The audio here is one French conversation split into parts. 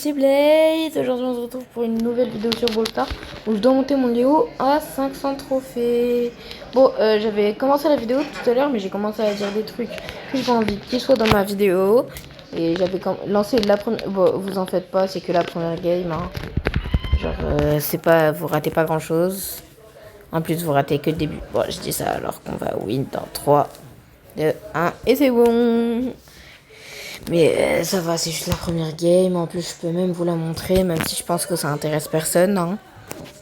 Petit Blaze, aujourd'hui on se retrouve pour une nouvelle vidéo sur Brawl Stars où je dois monter mon Léo à 500 trophées. Bon, j'avais commencé la vidéo tout à l'heure, mais j'ai commencé à dire des trucs que j'ai pas envie qu'ils soient dans ma vidéo. Et j'avais lancé la première... Bon, vous en faites pas, c'est que la première game. Hein. Genre, c'est pas... Vous ratez pas grand chose. En plus, vous ratez que le début. Bon, je dis ça alors qu'on va win dans 3, 2, 1 et c'est bon. Mais ça va, c'est juste la première game. En plus, je peux même vous la montrer, même si je pense que ça intéresse personne. Hein.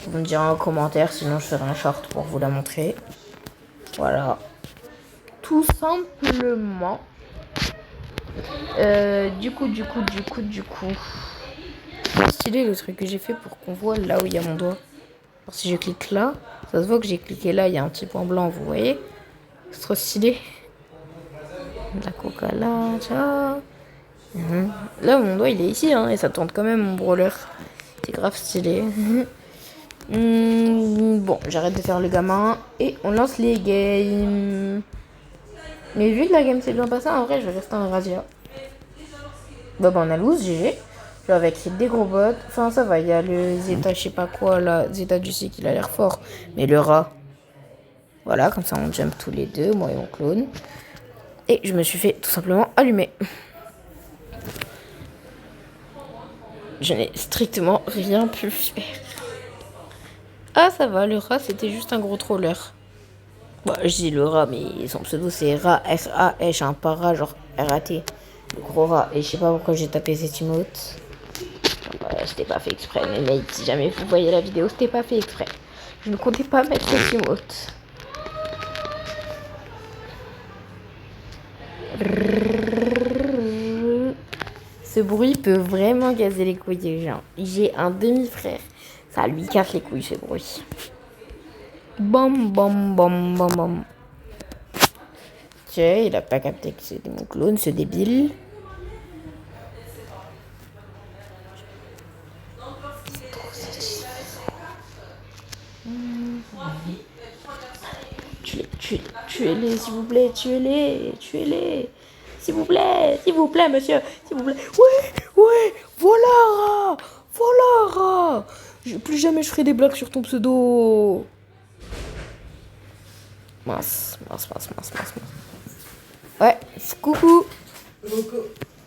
Vous me direz en commentaire, sinon je ferai un short pour vous la montrer. Voilà. Tout simplement. Du coup. C'est stylé le truc que j'ai fait pour qu'on voit là où il y a mon doigt. Alors, si je clique là, ça se voit que j'ai cliqué là, il y a un petit point blanc, vous voyez. C'est trop stylé. La coca là, ciao. Là, mon doigt, il est ici, hein, et ça tourne quand même mon brawler. C'est grave stylé. Bon, j'arrête de faire le gamin et on lance les games. Mais vu que la game s'est bien passée, en vrai, je vais rester en Razia. Bah, on a lose, GG. Genre avec des gros bots. Enfin, ça va, il y a le Zeta, je sais pas quoi, là. Zeta du cycle, il a l'air fort. Mais le rat. Voilà, comme ça, on jump tous les deux, moi et mon clone. Et je me suis fait tout simplement allumer. Je n'ai strictement rien pu faire. Ah, ça va, le rat, c'était juste un gros troller. Bah, je dis le rat, mais son pseudo, c'est rat, R-A-H, un pas rat, genre R-A-T. Le gros rat. Et je sais pas pourquoi j'ai tapé cette emote. C'était pas fait exprès, mais mec, si jamais vous voyez la vidéo, c'était pas fait exprès. Je ne comptais pas mettre cette emote. Ce bruit peut vraiment gazer les couilles des gens. J'ai un demi-frère. Ça lui casse les couilles, ce bruit. Bam, bam, bam, bam, bam. Tiens, il a pas capté que c'était mon clone, ce débile. C'est trop satisfaisant. Tuez-les, s'il vous plaît, tuez-les. S'il vous plaît, monsieur, s'il vous plaît. Ouais, voilà, rat. Plus jamais je ferai des blagues sur ton pseudo. Mince. Ouais, coucou.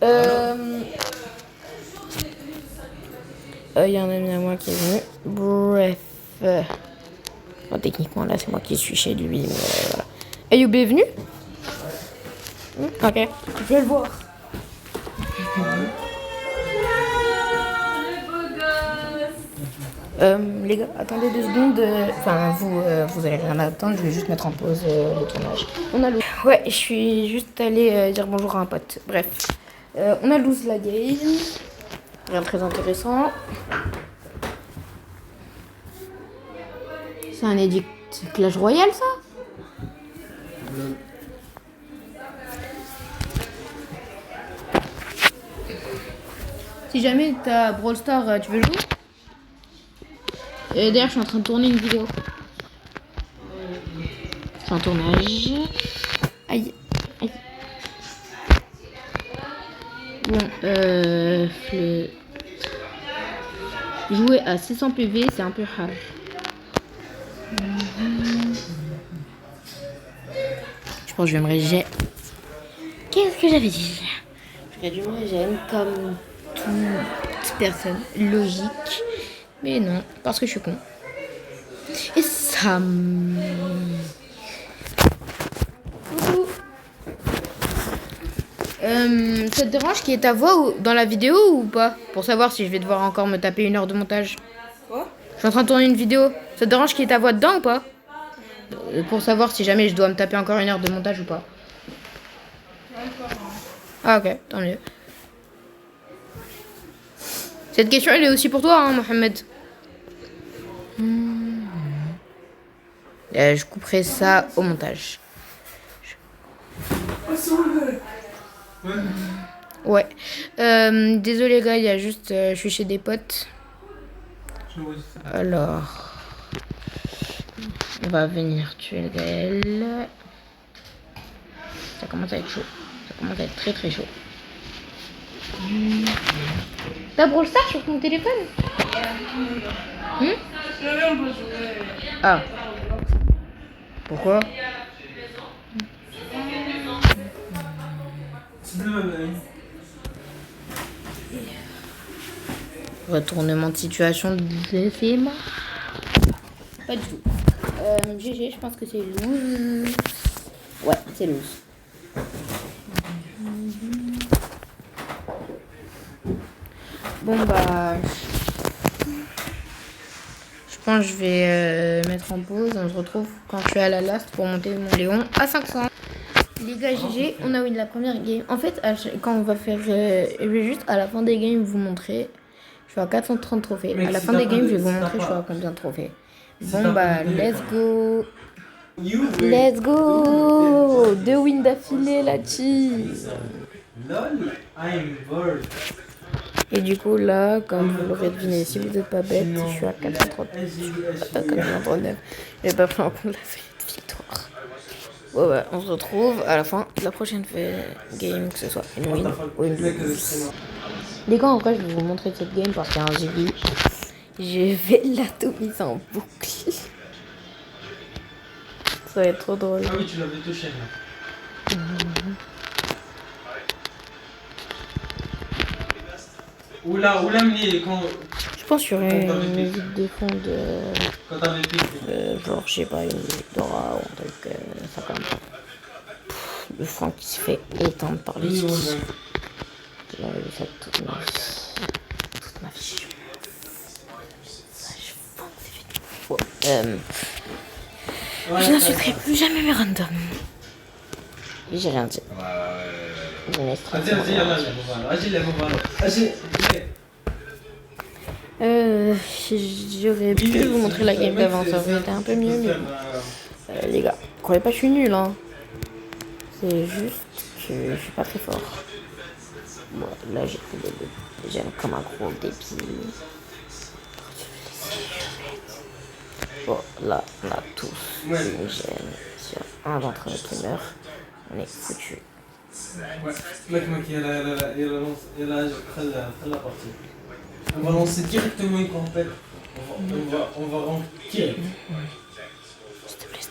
Il y a un ami à moi qui est venu. Bref. Bon, techniquement, là, c'est moi qui suis chez lui. Mais voilà. Ayoub est venu? Ok, je vais le voir. Les gars, attendez 2 secondes. Enfin, vous allez rien attendre. Je vais juste mettre en pause le tournage. On a lose. Ouais, je suis juste allée dire bonjour à un pote. Bref, on a lose la game. Rien de très intéressant. C'est un édit Clash Royale, ça? Si jamais t'as Brawl Stars, tu veux jouer? D'ailleurs, je suis en train de tourner une vidéo. C'est un tournage. Aïe. Bon, jouer à 600 PV, c'est un peu hard. Je pense que je vais me régénérer. Qu'est-ce que j'avais dit? J'aurais dû me régénérer comme toute personne logique. Mais non, parce que je suis con. Et ça... ça te dérange qu'il y ait ta voix dans la vidéo ou pas? Pour savoir si je vais devoir encore me taper 1 heure de montage. Quoi? Je suis en train de tourner une vidéo. Ça te dérange qu'il y ait ta voix dedans ou pas? Pour savoir si jamais je dois me taper encore 1 heure de montage ou pas. Ah ok, tant mieux. Cette question elle est aussi pour toi, hein, Mohamed. Je couperai ça au montage. Ouais. Désolé gars, il y a juste... je suis chez des potes. Alors... On va venir tuer le Gaël. Ça commence à être chaud. Ça commence à être très très chaud. T'as Brawl Stars sur ton téléphone? Ah. Pourquoi? Retournement de situation de film. Pas du tout. GG, je pense que c'est loose. Ouais, c'est loose. Bon bah... Je pense que je vais mettre en pause. On se retrouve quand je suis à la last pour monter mon Léon à 500. Les gars, GG, on a win la première game. En fait, quand on va faire... je vais juste à la fin des games vous montrer. Je suis à 430 trophées. À la fin des games, je vais vous montrer je suis à combien de trophées. Bon bah, let's go. Let's go. 2 wins d'affilée, la cheese. LOL, I'm bored. Et du coup, là, comme vous l'aurez deviné, si vous n'êtes pas bête, je suis à 439. J'ai pas pris en compte la série de victoire. Bon bah, on se retrouve à la fin de la prochaine game, que ce soit une win ou une lose. Les gars, en vrai, je vais vous montrer cette game parce qu'il y a un Ziggy. Je vais l'atomiser en boucle. Ça va être trop drôle. Ah oui, tu l'avais touché là. Oula, mais quand... Je pense qu'il y aurait une musique de fond de... Quand t'avais piqué. Genre, je sais pas, une musique d'Aura ou un truc, ça comme ça. Le fond qui se fait éteindre par les skis. J'aurais vu ça toute ma vie. Toute ma vie. Ça, je pense que c'est fini. Bon, je n'insulterai plus jamais mes randoms. Et j'ai rien dit. Je n'ai strictement rien dit. J'aurais pu vous montrer la game d'avant, ça aurait été un peu mieux, mais les gars, croyez pas que je suis nul, hein. C'est juste que je suis pas très fort. Bon, là j'ai trouvé le j'aime comme un gros débile. Bon, là on a tous une gêne sur un d'entre eux qui meurt. On est foutu. Ouais, mec, il a la partie. On va lancer directement une compète. On va rentrer direct. S'il te plaît.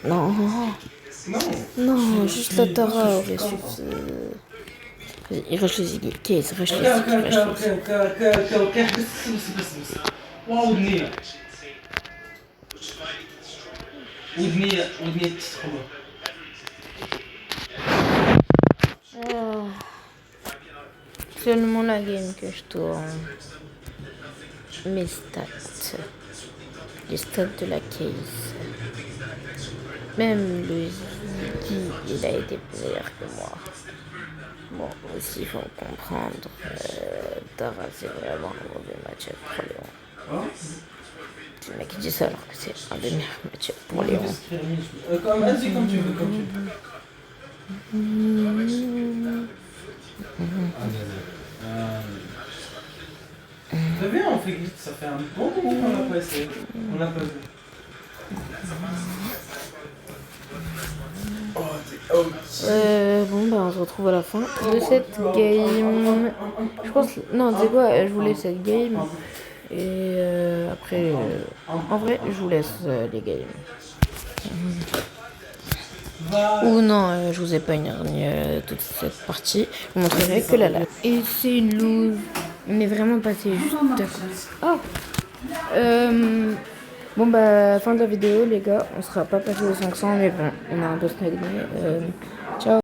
Non. Non, juste la Tara aurait suffi. Il reste le Ziggy. Qu'est-ce que c'est? Ok. Waouh, ودنيا تسخبه. Seulement la game que je tourne. Mes stats. Les stats de la case. Même le Ziggy, il a été meilleur que moi. Bon, aussi, il faut comprendre. Tara, c'est vraiment un mauvais match pour Léon. C'est le mec qui dit ça alors que c'est un des meilleurs matchs pour Léon. Vas-y, comme tu veux. Très bien, on fait vite, ça fait un bon moment qu'on n'a pas essayé. On n'a pas vu. Bon bah on se retrouve à la fin de cette game. Je pense... Non, tu sais quoi, je vous laisse cette game. Et après... En vrai, je vous laisse les games. Ou non, je vous épargne toute cette partie. Je vous montrerai que la lave. Et c'est une loose. On est vraiment passé juste d'accord. Oh Bon bah fin de la vidéo les gars, on sera pas passé aux 500 mais bon, on a un peu stagné.